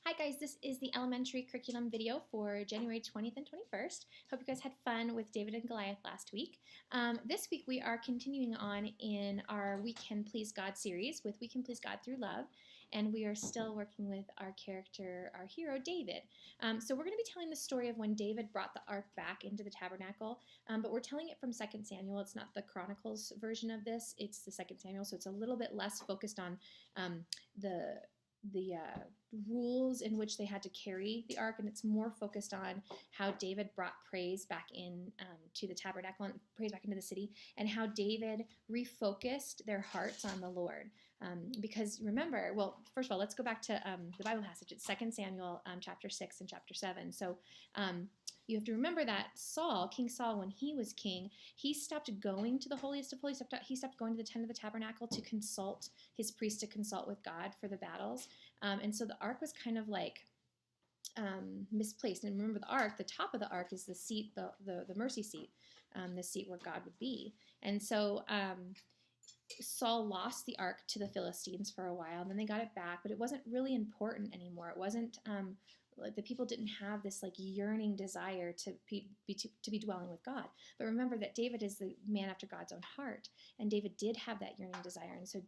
Hi guys, this is the elementary curriculum video for January 20th and 21st. Hope you guys had fun with David and Goliath last week. This week we are continuing on in our We Can Please God series with We Can Please God Through Love, and we are still working with our character, our hero, David. So we're going to be telling the story of when David brought the ark back into the tabernacle, but we're telling it from 2 Samuel. It's not the Chronicles version of this, it's the 2 Samuel, so it's a little bit less focused on the rules in which they had to carry the ark, and it's more focused on how David brought praise back in to the tabernacle and praise back into the city, and how David refocused their hearts on the Lord. Because remember, well, first of all, let's go back to the Bible passage. It's 2 Samuel chapter 6 and chapter 7. So you have to remember that King Saul, when he was king, he stopped going to the holiest of holies. He stopped going to the tent of the tabernacle to consult his priests, to consult with God for the battles. And so the ark was kind of like misplaced. And remember, the ark, the top of the ark is the seat, the mercy seat, the seat where God would be. And so Saul lost the ark to the Philistines for a while, and then they got it back, but it wasn't really important anymore. It wasn't the people didn't have this like yearning desire to be dwelling with God. But remember that David is the man after God's own heart, and David did have that yearning desire. And so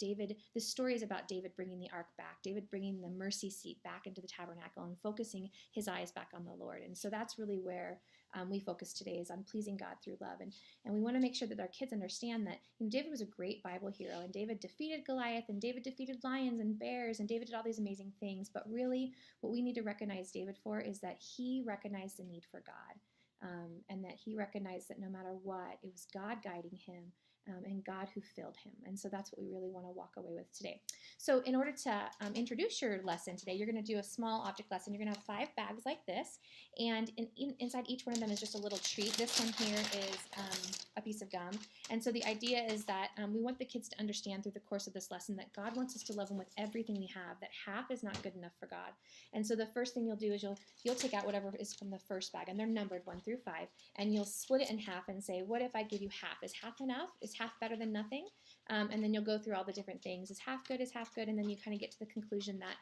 this story is about David bringing the ark back, David bringing the mercy seat back into the tabernacle and focusing his eyes back on the Lord. And so that's really where we focus today, is on pleasing God through love. And we want to make sure that our kids understand that David was a great Bible hero, and David defeated Goliath, and David defeated lions and bears, and David did all these amazing things. But really, what we need to recognize David for is that he recognized the need for God, and that he recognized that no matter what, it was God guiding him, and God who filled him. And so that's what we really want to walk away with today. So in order to introduce your lesson today, you're going to do a small object lesson. You're going to have 5 bags like this, and inside each one of them is just a little treat. This one here is a piece of gum. And so the idea is that we want the kids to understand through the course of this lesson that God wants us to love him with everything we have, that half is not good enough for God. And so the first thing you'll do is you'll take out whatever is from the first bag, and they're numbered 1 through 5, and you'll split it in half and say, what if I give you half? Is half enough? Is half better than nothing? And then you'll go through all the different things. Is half good? Is half good? And then you kind of get to the conclusion that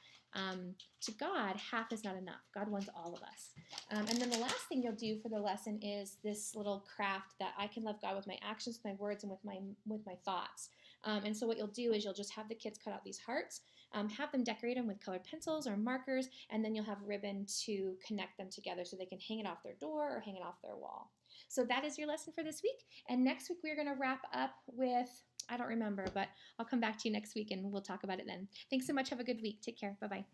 to God, half is not enough. God wants all of us. And then the last thing you'll do for the lesson is this little craft that I can love God with my actions, with my words, and with my thoughts. And so what you'll do is you'll just have the kids cut out these hearts, have them decorate them with colored pencils or markers, and then you'll have ribbon to connect them together so they can hang it off their door or hang it off their wall. So that is your lesson for this week. And next week we're going to wrap up with, I don't remember, but I'll come back to you next week and we'll talk about it then. Thanks so much. Have a good week. Take care. Bye-bye.